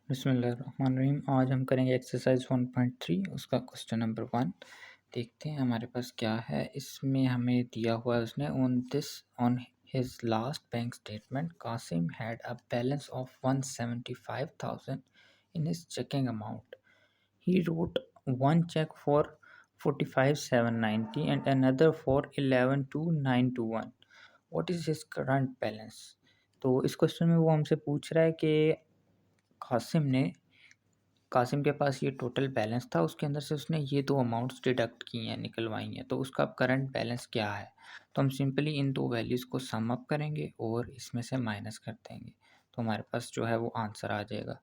बिस्मिल्लाहिर्रहमानिर्रहीम। आज हम करेंगे एक्सरसाइज 1.3 उसका क्वेश्चन नंबर 1। देखते हैं हमारे पास क्या है। इसमें हमें दिया हुआ है उसने on his last bank statement Qasim had a balance of 175,000 in his checking amount. He wrote one check for 45,790 and another for 11,2,921। What is his current balance. तो इस क्वेश्चन में वो हमसे पूछ रहा है कि कासिम के पास ये टोटल बैलेंस था, उसके अंदर से उसने ये दो अमाउंट्स डिडक्ट की हैं, निकलवाई हैं, तो उसका करंट बैलेंस क्या है। तो हम सिंपली इन दो वैल्यूज़ को सम अप करेंगे और इसमें से माइनस कर देंगे, तो हमारे पास जो है वो आंसर आ जाएगा।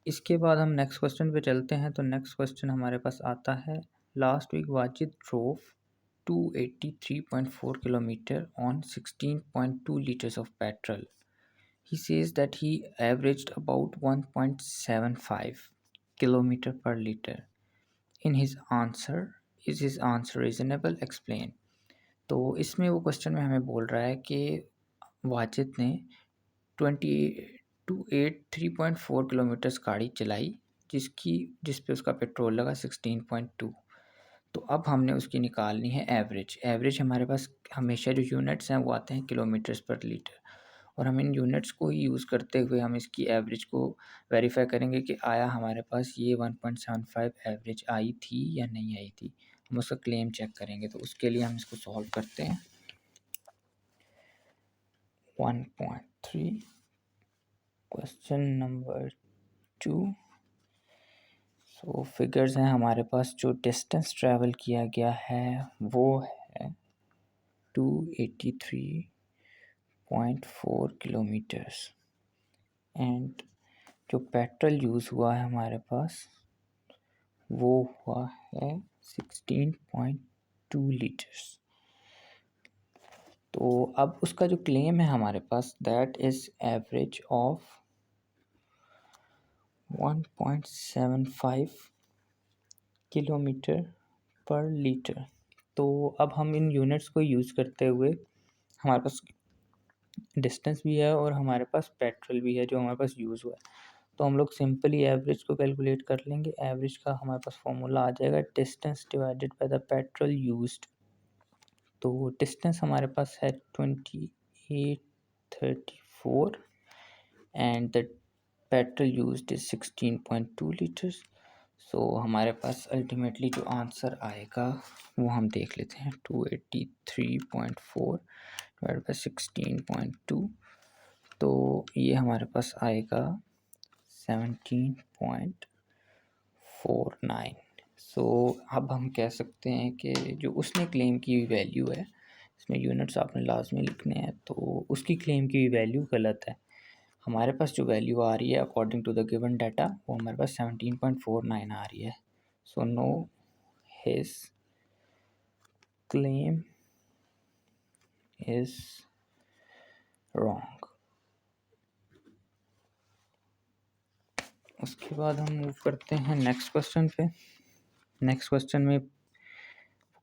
इसके बाद हम नेक्स्ट क्वेश्चन पे चलते हैं। तो नेक्स्ट क्वेश्चन हमारे पास आता है, last week Wajid drove 283.4 kilometre on 16.2 litres of petrol. He says that he averaged about 1.75 kilometer per liter. In his answer, is his answer reasonable? Explain. तो इसमें वो क्वेश्चन में हमें बोल रहा है कि वाजिद ने 283.4 किलोमीटर्स गाड़ी चलाई जिस पे उसका पेट्रोल लगा 16.2। तो अब हमने उसकी निकालनी है एवरेज हमारे पास हमेशा जो यूनिट्स हैं वो आते हैं किलोमीटर्स पर लीटर, और हम इन यूनिट्स को ही यूज़ करते हुए हम इसकी एवरेज को वेरीफाई करेंगे कि आया हमारे पास ये 1.75 एवरेज आई थी या नहीं आई थी। हम उसका क्लेम चेक करेंगे, तो उसके लिए हम इसको सॉल्व करते हैं। 1.3 क्वेश्चन नंबर 2। सो फिगर्स हैं हमारे पास। जो डिस्टेंस ट्रैवल किया गया है वो है 283.4 किलोमीटर्स एंड जो पेट्रोल यूज़ हुआ है हमारे पास वो हुआ है 16.2 लीटर्स। तो अब उसका जो क्लेम है हमारे पास, that is average of 1.75 kilometre per litre. तो अब हम इन यूनिट्स को यूज़ करते हुए हमारे पास डिस्टेंस भी है और हमारे पास पेट्रोल भी है जो हमारे पास यूज़ हुआ है। तो हम लोग सिंपली एवरेज को कैलकुलेट कर लेंगे। एवरेज का हमारे पास फॉर्मूला आ जाएगा distance divided by the petrol used. तो डिस्टेंस हमारे पास है 2834 and the petrol used is 16.2 litres. So हमारे पास अल्टीमेटली जो आंसर आएगा वो हम देख लेते हैं। 283.4 डिवाइड बाय 16.2, तो ये हमारे पास आएगा 17.49। सो अब हम कह सकते हैं कि जो उसने क्लेम की हुई वैल्यू है, इसमें यूनिट्स आपने लाजमी लिखने हैं, तो उसकी क्लेम की हुई वैल्यू गलत है। हमारे पास जो वैल्यू आ रही है according to the given data वो हमारे पास 17.49 आ रही है। So no, his claim is wrong. उसके बाद हम मूव करते हैं नेक्स्ट क्वेश्चन पे। नेक्स्ट क्वेश्चन में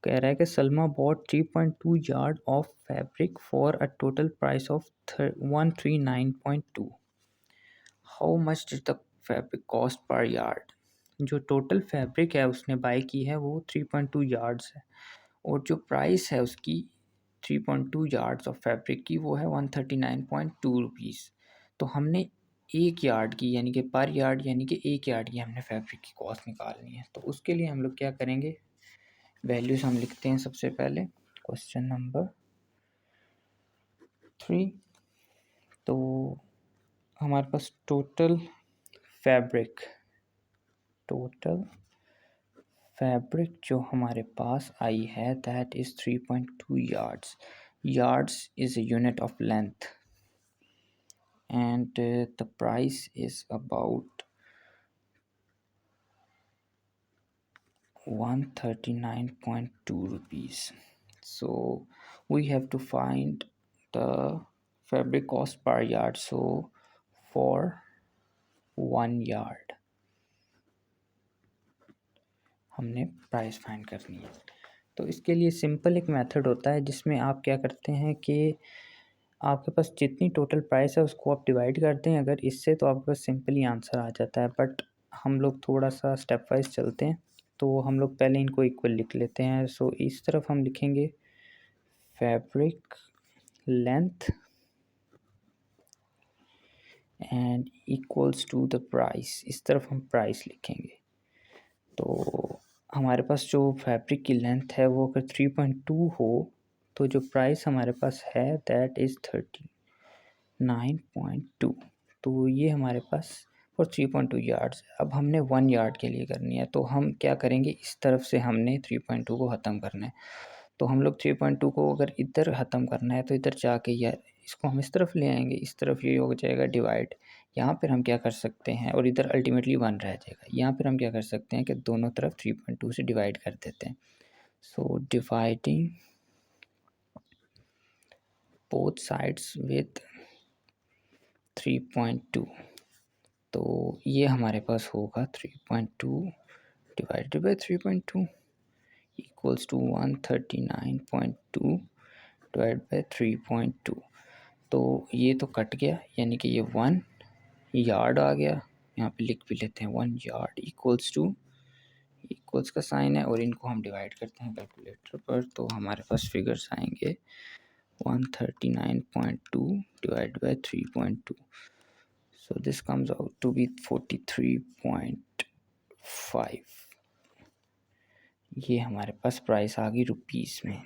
कह रहा है कि Salma bought 3.2 yard of fabric for a total price of 139.2। How much did the fabric cost per yard. जो टोटल फैब्रिक है उसने बाय की है वो 3.2 यार्ड्स है, और जो प्राइस है उसकी 3.2 यार्ड्स ऑफ फैब्रिक की वो है 139.2 रुपीज़। तो हमने एक यार्ड की यानी कि पर यार्ड यानी कि एक यार्ड की हमने फैब्रिक की कॉस्ट निकालनी है। तो उसके लिए हम लोग क्या करेंगे, वैल्यूज़ हम लिखते हैं सबसे पहले। Question number 3। तो हमारे पास टोटल फैब्रिक जो हमारे पास आई है that is 3.2 yards. Yards is a unit of length and the price is about 139.2 rupees. So we have to find the fabric cost per yard. So for 1 yard हमने price find करनी है। तो इसके लिए simple एक method होता है जिसमें आप क्या करते हैं कि आपके पास जितनी टोटल प्राइस है उसको आप डिवाइड करते हैं अगर इससे, तो आपके पास सिंपली आंसर आ जाता है। बट हम लोग थोड़ा सा स्टेप वाइज चलते हैं, तो हम लोग पहले इनको इक्वल लिख लेते हैं। सो इस तरफ हम लिखेंगे fabric length and equals to the price, इस तरफ हम प्राइस लिखेंगे। तो हमारे पास जो फैब्रिक की लेंथ है वो अगर 3.2 हो, तो जो प्राइस हमारे पास है दैट इज़ 39.2। तो ये हमारे पास और 3.2 यार्ड्स। अब हमने 1 यार्ड के लिए करनी है, तो हम क्या करेंगे, इस तरफ से हमने 3.2 को ख़त्म करना है। तो हम लोग 3.2 को अगर इधर ख़त्म करना है तो इधर जाके यार इसको हम इस तरफ ले आएंगे, इस तरफ ये हो जाएगा डिवाइड। यहाँ पर हम क्या कर सकते हैं, और इधर अल्टीमेटली 1 रह जाएगा। यहाँ पर हम क्या कर सकते हैं कि दोनों तरफ 3.2 से डिवाइड कर देते हैं। So dividing both sides with 3.2, तो ये हमारे पास होगा 3.2 divided by 3.2 equals to 139.2 divide by 3.2। तो ये तो कट गया, यानी कि ये 1 यार्ड आ गया। यहाँ पे लिख भी लेते हैं 1 यार्ड इक्वल्स टू, इक्वल्स का साइन है और इनको हम डिवाइड करते हैं कैलकुलेटर पर, तो हमारे पास फिगर्स आएंगे 139.2 divide by 3.2। So this comes out to be 43.5। ये हमारे पास प्राइस आ गई रुपीस में।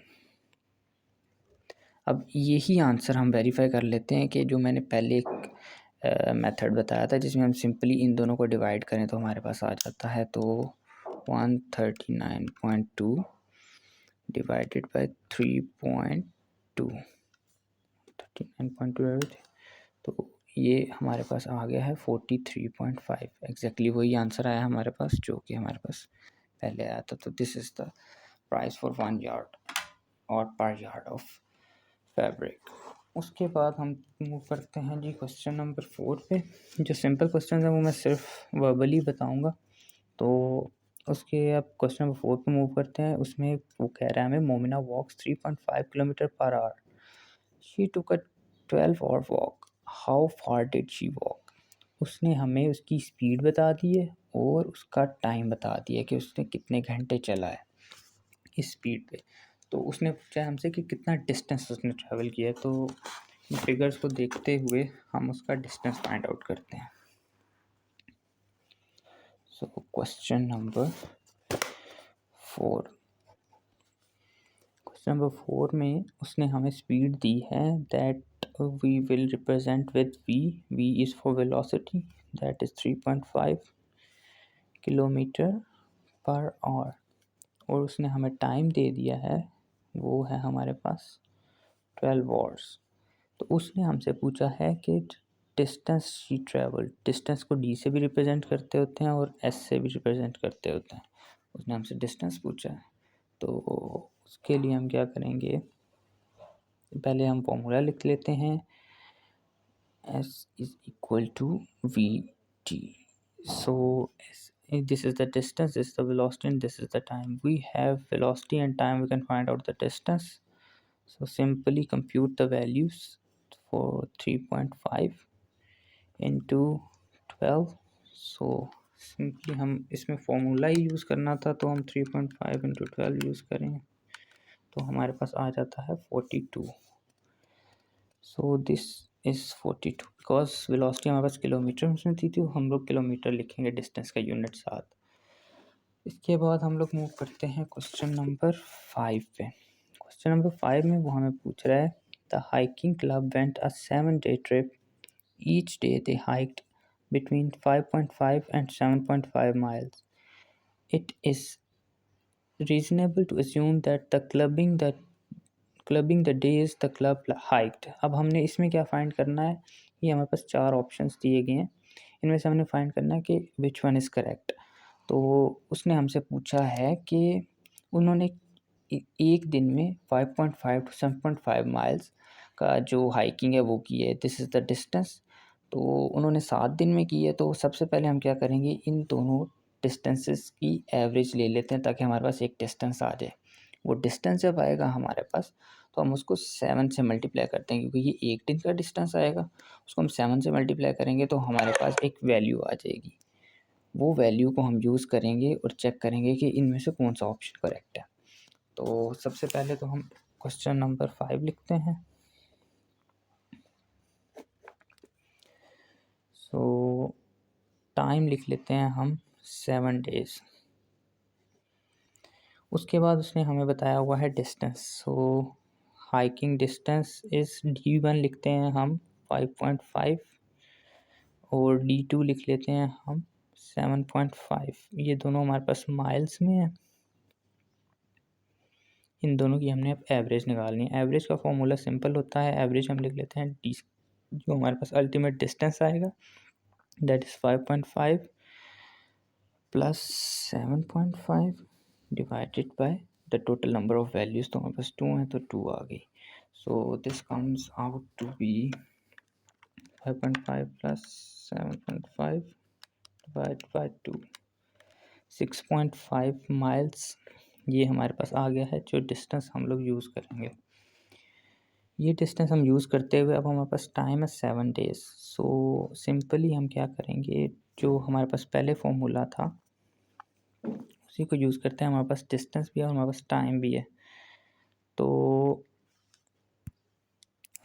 अब यही आंसर हम वेरीफाई कर लेते हैं कि जो मैंने पहले एक मेथड बताया था जिसमें हम सिंपली इन दोनों को डिवाइड करें तो हमारे पास आ जाता है। तो 139.2 डिवाइडेड बाई 3.2, 39.2, तो ये हमारे पास आ गया है 43.5। एग्जैक्टली वही आंसर आया हमारे पास जो कि हमारे पास पहले आया था। तो this is the price for 1 yard और पर यार्ड ऑफ फैब्रिक। उसके बाद हम मूव करते हैं जी क्वेश्चन नंबर 4 पे। जो सिंपल क्वेश्चन है वो मैं सिर्फ वर्बली बताऊंगा। तो उसके अब क्वेश्चन नंबर 4 पे मूव करते हैं। उसमें वो कह रहा है हमें Momina walks 3.5 kilometre per hour, she took a 12 hour walk, how far did she walk. उसने हमें उसकी स्पीड बता दी है और उसका टाइम बता दिया कि उसने कितने घंटे चला है इस स्पीड पे। तो उसने पूछा है हमसे कि कितना डिस्टेंस उसने ट्रैवल किया है। तो इन फिगर्स को देखते हुए हम उसका डिस्टेंस फाइंड आउट करते हैं। So question number 4, question number 4 में उसने हमें स्पीड दी है that we will represent with V is for velocity that is 3.5 kilometre per hour, और उसने हमें टाइम दे दिया है वो है हमारे पास 12 आवर्स। तो उसने हमसे पूछा है कि डिस्टेंस शी ट्रैवल, डिस्टेंस को डी से भी रिप्रेजेंट करते होते हैं और एस से भी रिप्रेजेंट करते होते हैं। उसने हमसे डिस्टेंस पूछा है, तो उसके लिए हम क्या करेंगे, पहले हम फॉर्मूला लिख लेते हैं, S is equal to Vt. So this is the distance, this is the velocity, and this is the time. We have velocity and time, we can find out the distance. So simply compute the values for 3.5 into 12. So simply हम इसमें formula ही use करना था, तो हम 3.5 into 12 use करें तो हमारे पास आ जाता है 42। सो दिस इज़ 42 बिकॉज वेलोसिटी हमारे पास किलोमीटर में थी, तो हम लोग किलोमीटर लिखेंगे डिस्टेंस का यूनिट साथ। इसके बाद हम लोग मूव करते हैं क्वेश्चन नंबर 5 पे। क्वेश्चन नंबर 5 में वो हमें पूछ रहा है the hiking club went a 7-day trip, each day they hiked between 5.5 and 7.5 miles. It is reasonable to assume that the clubbing the days the club hiked. अब हमने इसमें क्या फाइंड करना है, ये हमारे पास 4 ऑप्शंस दिए गए हैं, इनमें से हमने फाइंड करना है कि विच वन इज़ करेक्ट। तो उसने हमसे पूछा है कि उन्होंने एक दिन में 5.5 to 7.5 माइल्स का जो हाइकिंग है वो की है, दिस इज़ द डिस्टेंस। तो उन्होंने 7 दिन में की है, तो सबसे पहले हम क्या करेंगे, इन दोनों डिस्टेंसेस की एवरेज ले लेते हैं ताकि हमारे पास एक डिस्टेंस आ जाए। वो डिस्टेंस जब आएगा हमारे पास तो हम उसको 7 से मल्टीप्लाई करते हैं, क्योंकि ये 1 दिन का डिस्टेंस आएगा, उसको हम 7 से मल्टीप्लाई करेंगे तो हमारे पास एक वैल्यू आ जाएगी। वो वैल्यू को हम यूज़ करेंगे और चेक करेंगे कि इनमें से कौन सा ऑप्शन करेक्ट है। तो सबसे पहले तो हम क्वेश्चन नंबर 5 लिखते हैं। सो टाइम लिख लेते हैं हम 7 डेज़। उसके बाद उसने हमें बताया हुआ है distance. So hiking distance is D1 लिखते हैं हम 5.5 और D2 लिख लेते हैं हम 7.5। ये दोनों हमारे पास माइल्स में है। इन दोनों की हमने अब एवरेज निकालनी है। एवरेज का फॉर्मूला सिंपल होता है, एवरेज हम लिख लेते हैं डी, जो हमारे पास अल्टीमेट डिस्टेंस आएगा that is 5.5 plus 7.5 divided by the total number of values. तो हमारे पास 2 हैं तो 2 आ गई। So this comes out to be 5.5 plus 7.5 divide by 2, 6.5 miles ये हमारे पास आ गया है, जो डिस्टेंस हम लोग यूज़ करेंगे। ये डिस्टेंस हम यूज़ करते हुए अब हमारे पास टाइम है 7 डेज़। सो सिंपली हम क्या करेंगे, जो हमारे पास पहले फॉर्मूला था उसी को यूज़ करते हैं। हमारे पास डिस्टेंस भी है और हमारे पास टाइम भी है। तो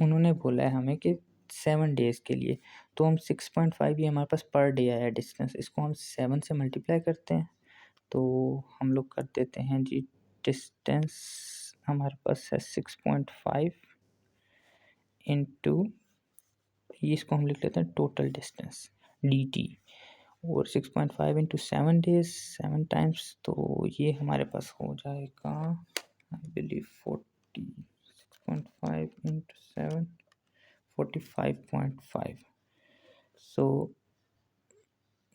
उन्होंने बोला है हमें कि 7 डेज़ के लिए, तो हम 6.5 ये हमारे पास पर डे आया डिस्टेंस, इसको हम 7 से मल्टीप्लाई करते हैं। तो हम लोग कर देते हैं जी, डिस्टेंस हमारे पास है 6.5 इंटू, इसको हम लिख लेते हैं टोटल डिस्टेंस dt, और 6.5 इंटू 7 डेज 7 टाइम्स, तो ये हमारे पास हो जाएगा आई बिलीव 6.5 इंटू 7 45.5। सो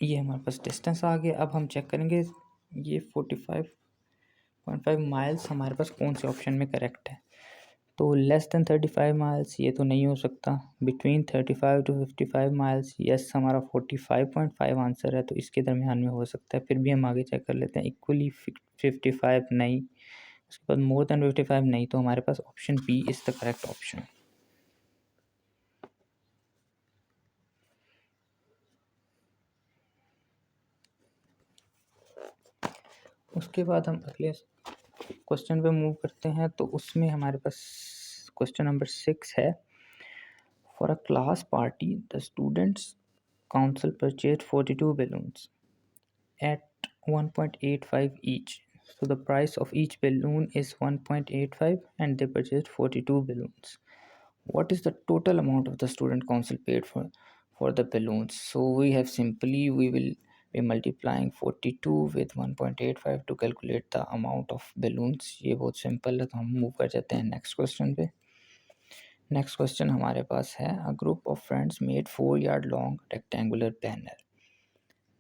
ये हमारे पास डिस्टेंस आ गया। अब हम चेक करेंगे ये 45.5 माइल्स हमारे पास कौन से ऑप्शन में करेक्ट है। तो लेस देन 35 माइल्स ये तो नहीं हो सकता, बिटवीन 35 टू 55 माइल्स यस हमारा 45.5 आंसर है, तो इसके दरमियान में हो सकता है। फिर भी हम आगे चेक कर लेते हैं। इक्वली 55 नहीं, उसके बाद मोर देन 55 नहीं, तो हमारे पास option B is the correct option. उसके बाद हम अगले क्वेश्चन पे मूव करते हैं। तो उसमें हमारे पास क्वेश्चन नंबर 6 है। For a class party the students council purchase 42 balloons at 1.85 each. So the price of each balloon is 1.85 and they purchased 42 balloons. What is the total amount of the student council paid for the balloons? So we have simply, we will be multiplying 42 with 1.85 to calculate the amount of balloons. ये बहुत simple है, तो हम move कर जाते हैं next question पे। Next question हमारे पास है, a group of friends made 4 yard long rectangular banner.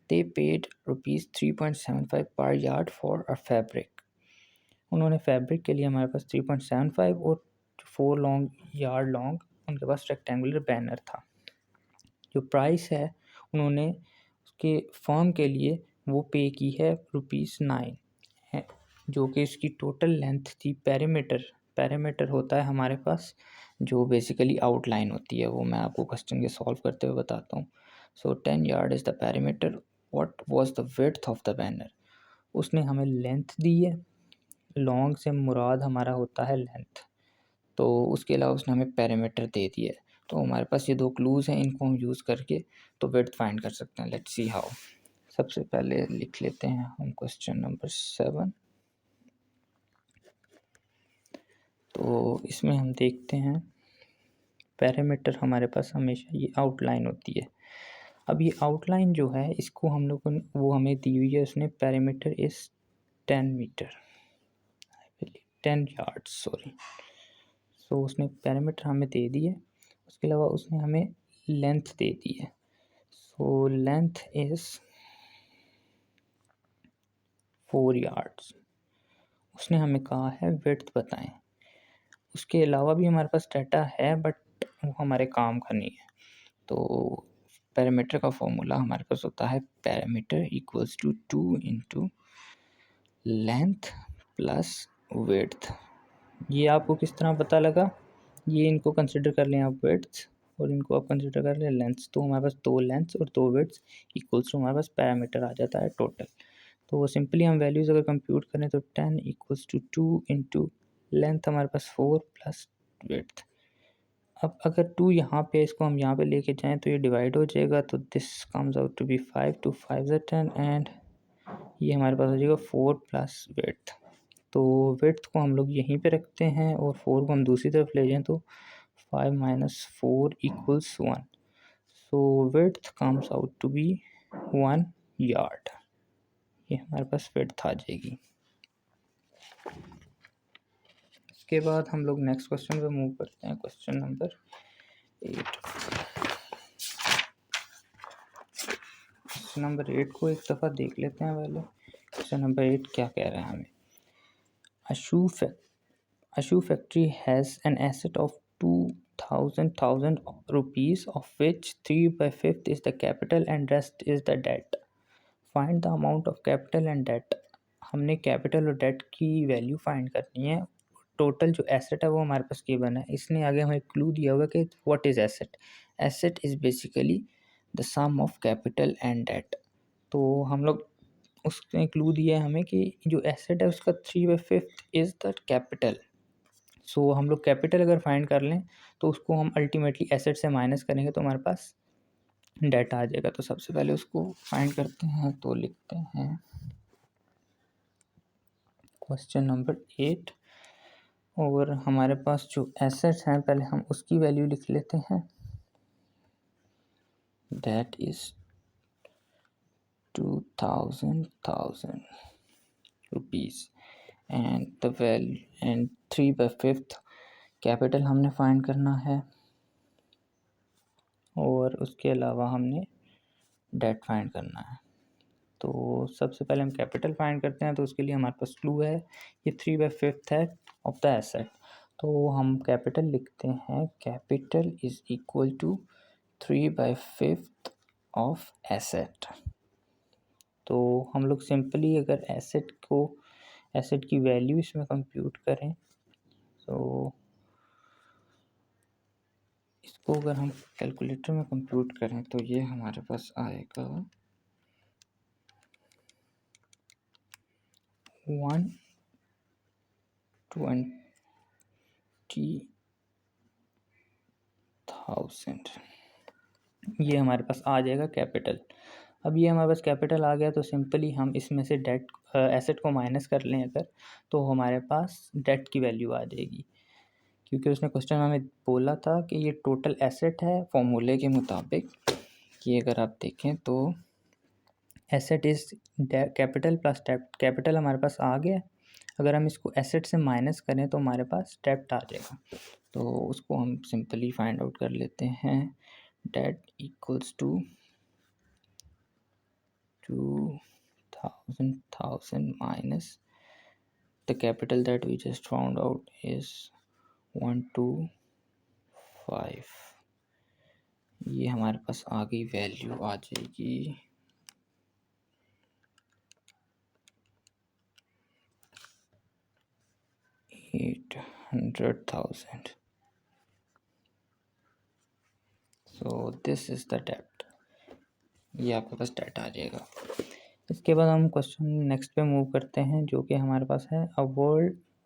They paid rupees 3.75 per yard for a fabric. उन्होंने फैब्रिक के लिए हमारे पास 3.75 और 4 यार्ड लॉन्ग उनके पास रेक्टेंगुलर बैनर था। जो प्राइस है उन्होंने उसके फॉर्म के लिए वो पे की है ₹9 है, जो कि इसकी टोटल लेंथ थी। पैरामीटर होता है हमारे पास, जो बेसिकली आउटलाइन होती है, वो मैं आपको क्वेश्चन के सॉल्व करते हुए बताता हूँ। सो 10 yard is the parameter. What was the width of the banner? उसने हमें लेंथ दी है, लॉन्ग से मुराद हमारा होता है लेंथ, तो उसके अलावा उसने हमें पैरामीटर दे दिया है। तो हमारे पास ये 2 क्लूज़ हैं, इनको हम यूज़ करके तो विड्थ फाइंड कर सकते हैं। Let's see how. सबसे पहले लिख लेते हैं हम क्वेश्चन नंबर 7। तो इसमें हम देखते हैं पैरामीटर हमारे पास हमेशा ये आउटलाइन होती है। अब ये आउटलाइन जो है इसको हम लोगों ने, वो हमें दी हुई है, उसने parameter is 10 metre, I believe 10 yards, sorry. So उसने पैरामीटर हमें दे दी है, उसके अलावा उसने हमें लेंथ दे दी है। So length is 4 yards. उसने हमें कहा है विड्थ बताएं। उसके अलावा भी हमारे पास डाटा है, बट वो हमारे काम का नहीं है। तो पैरामीटर का फॉर्मूला हमारे पास होता है, parameter equals to 2 into length plus width. ये आपको किस तरह पता लगा? ये इनको कंसिडर कर लें आप विड्थ और इनको आप कंसिडर कर लें लेंथ्स। तो हमारे पास 2 लेंथ्स और 2 विड्थ्स इक्वल्स टू हमारे पास पैरामीटर आ जाता है टोटल। तो सिंपली हम वैल्यूज़ अगर कंप्यूट करें तो 10 इक्वल्स टू 2 इंटू लेंथ हमारे पास 4 प्लस विड्थ। अब अगर 2 यहाँ पे इसको हम यहाँ पे लेके जाएँ तो ये डिवाइड हो जाएगा, तो this comes out to be 5, 2 5 ज़ा 10 एंड ये हमारे पास हो जाएगा 4 प्लस विड्थ। तो विड्थ को हम लोग यहीं पे रखते हैं और 4 को हम दूसरी तरफ ले जाएँ तो 5 minus 4 equals 1। So width comes out to be 1 yard. ये हमारे पास विड्थ आ जाएगी। इसके बाद हम लोग नेक्स्ट क्वेश्चन पे मूव करते हैं, क्वेश्चन नंबर 8। क्वेश्चन नंबर 8 को एक दफ़ा देख लेते हैं पहले। क्वेश्चन नंबर 8 क्या कह रहे हैं हमें? A shoe factory has an asset of 2,000 rupees, of which 3/5 is the capital and rest is the debt. Find the amount of capital and debt. हमने कैपिटल और डेट की वैल्यू फाइंड करनी है। टोटल जो एसेट है वो हमारे पास given है। इसने आगे हमें क्लू दिया हुआ कि what is asset. Asset is basically the sum of capital and debt. तो हम लोग उसने क्लू दिया है हमें कि जो एसेट है उसका 3/5 इज़ द कैपिटल। सो हम लोग कैपिटल अगर फाइंड कर लें तो उसको हम अल्टीमेटली एसेट से माइनस करेंगे तो हमारे पास डेट आ जाएगा। तो सबसे पहले उसको फाइंड करते हैं, तो लिखते हैं क्वेश्चन नंबर 8 और हमारे पास जो एसेट्स हैं पहले हम उसकी वैल्यू लिख लेते हैं। That is 2,000 rupees and the value and 3/5 capital हमने फाइंड करना है और उसके अलावा हमने डेट फाइंड करना है। तो सबसे पहले हम कैपिटल फाइंड करते हैं, तो उसके लिए हमारे पास क्लू है ये 3/5 है ऑफ द एसेट। तो हम कैपिटल लिखते हैं, capital is equal to 3/5 of asset. तो हम लोग सिंपली अगर एसेट की वैल्यू इसमें कंप्यूट करें तो इसको अगर हम कैलकुलेटर में कंप्यूट करें तो ये हमारे पास आएगा 120,000 ये हमारे पास आ जाएगा कैपिटल। अब ये हमारे पास कैपिटल आ गया तो सिंपली हम इसमें से डेट एसेट को माइनस कर लें अगर, तो हमारे पास डेट की वैल्यू आ जाएगी। क्योंकि उसने क्वेश्चन हमें बोला था कि ये टोटल एसेट है फॉर्मूले के मुताबिक। कि अगर आप देखें तो asset is capital plus debt. Capital हमारे पास आ गया, अगर हम इसको एसेट से माइनस करें तो हमारे पास डेट आ जाएगा। तो उसको हम सिंपली फाइंड आउट कर लेते हैं। Debt equals to 2,000 minus the capital that we just found out is 125। ये हमारे पास आगे वैल्यू आ जाएगी 800,000। So this is the debt. ये आपके पास डेट आ जाएगा। इसके बाद हम क्वेश्चन नेक्स्ट पे मूव करते हैं, जो कि हमारे पास है a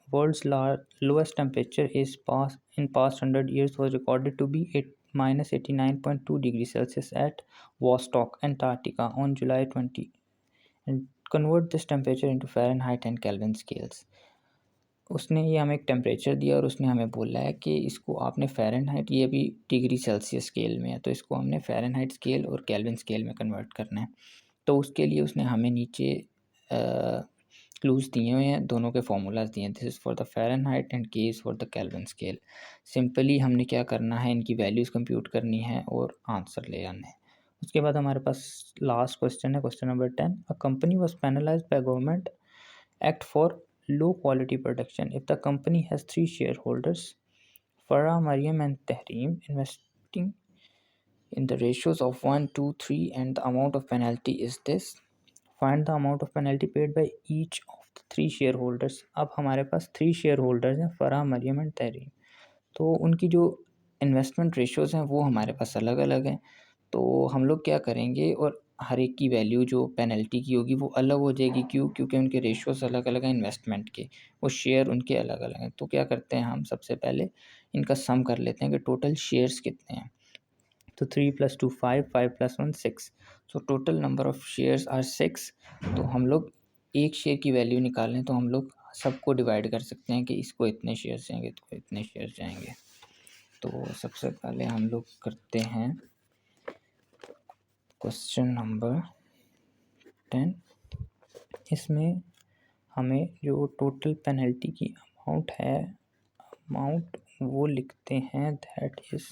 world's lowest temperature is past 100 years was recorded to be -89.2 degrees Celsius at Vostok, Antarctica on July 20 and convert this temperature into Fahrenheit and Kelvin scales। उसने ये हमें एक टेम्परेचर दिया और उसने हमें बोला है कि इसको आपने फ़ारेनहाइट, ये अभी डिग्री सेल्सियस स्केल में है, तो इसको हमने फ़ारेनहाइट स्केल और केल्विन स्केल में कन्वर्ट करना है। तो उसके लिए उसने हमें नीचे क्लूज़ दिए हुए हैं, दोनों के फार्मूलाज दिए हैं। This is for the Fahrenheit and K is for the Kelvin scale. Simply हमने क्या करना है, इनकी वैल्यूज़ कंप्यूट करनी है और आंसर ले आना है। उसके बाद हमारे पास लास्ट क्वेश्चन है, question number 10। A company was penalised by government act for low quality production if the company has 3 shareholders, Farah, Mariam and Tahreem, investing in the ratios of 1 2 3 and the amount of penalty is this. Find the amount of penalty paid by each of 3 share holders. अब हमारे पास 3 share holders हैं, Farah, Maryam and Tahreem. तो उनकी जो investment ratios हैं वो हमारे पास अलग-अलग हैं। तो हम लोग क्या करेंगे, और हर एक की वैल्यू जो पेनल्टी की होगी वो अलग हो जाएगी। क्यों? क्योंकि उनके रेशियोज़ अलग-अलग हैं इन्वेस्टमेंट के, वो शेयर उनके अलग-अलग हैं। तो क्या करते हैं, हम सबसे पहले इनका सम कर लेते हैं कि टोटल शेयर्स कितने हैं। तो 3 + 2 5, 5 + 1 6। So total number of shares are 6। तो हम लोग एक शेयर की वैल्यू निकालें तो हम लोग सबको डिवाइड कर सकते हैं कि इसको इतने शेयर्स जाएंगे, तो इतने शेयर्स जाएंगे। तो सबसे पहले हम लोग करते हैं क्वेश्चन नंबर 10। इसमें हमें जो टोटल पेनल्टी की अमाउंट वो लिखते हैं, दैट इज़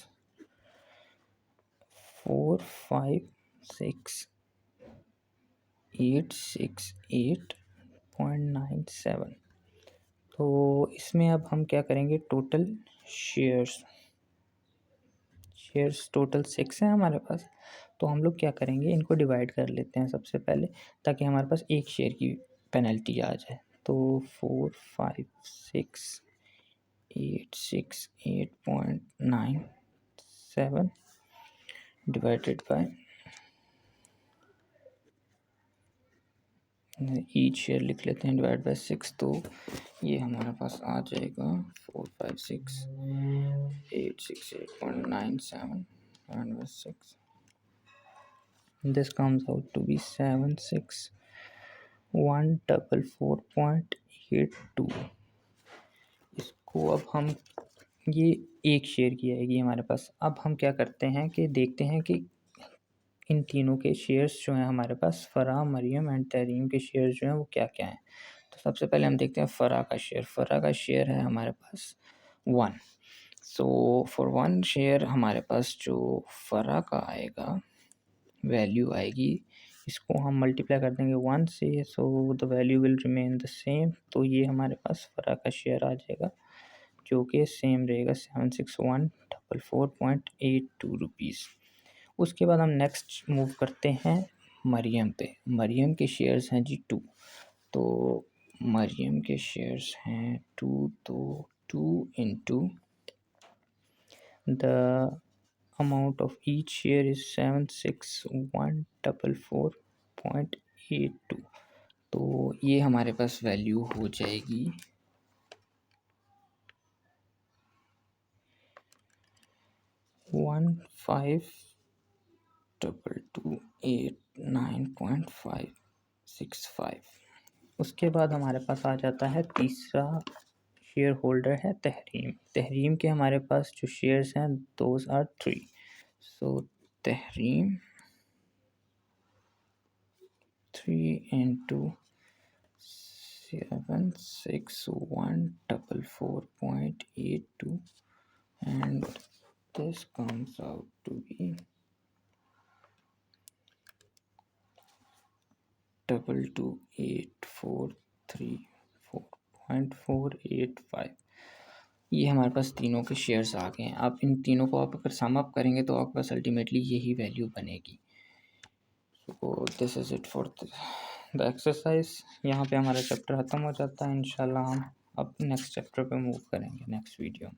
456,868.97। तो इसमें अब हम क्या करेंगे, टोटल शेयर्स टोटल 6 हैं हमारे पास। तो हम लोग क्या करेंगे, इनको डिवाइड कर लेते हैं सबसे पहले, ताकि हमारे पास एक शेयर की पेनल्टी आ जाए। तो 456,868.97 डिवाइडेड बाय ईच शेयर लिख लेते हैं, डिवाइड बाय 6। तो ये हमारे पास आ जाएगा 456,868.97 divided by 6। This comes out to be 76144.82। इसको अब हम, ये एक शेयर की आएगी हमारे पास। अब हम क्या करते हैं कि देखते हैं कि इन तीनों के शेयर्स जो हैं हमारे पास, फ़राह, मरियम एंड तहरीम के शेयर्स जो हैं वो क्या-क्या हैं। तो सबसे पहले हम देखते हैं फ़राह का शेयर। फ़राह का शेयर है हमारे पास 1। सो फॉर 1 शेयर हमारे पास जो फ़राह का आएगा, वैल्यू आएगी, इसको हम मल्टीप्लाई कर देंगे 1 से, so the value will remain the same. तो ये हमारे पास फ़राह का शेयर आ जाएगा, जो कि सेम रहेगा 76144.82 रुपीज़। उसके बाद हम नेक्स्ट मूव करते हैं मरियम पे। मरियम के शेयर्स हैं जी 2। तो मरियम के शेयर्स हैं 2, तो 2 into the amount of each share is 76144.82। तो ये हमारे पास वैल्यू हो जाएगी 152289.565। उसके बाद हमारे पास आ जाता है तीसरा शेयर होल्डर है तहरीम। तहरीम के हमारे पास जो शेयर्स हैं दोज आर 3। सो तहरीम 3 into 76144.82 and this comes out to be 22,843.485। ये हमारे पास तीनों के शेयर्स आ गए हैं। अब इन तीनों को आप अगर सम अप करेंगे तो आपके पास अल्टीमेटली यही वैल्यू बनेगी। सो this is it for the exercise. यहाँ पे हमारा चैप्टर ख़त्म हो जाता है। इंशाल्लाह हम अब नेक्स्ट चैप्टर पे मूव करेंगे नेक्स्ट वीडियो में।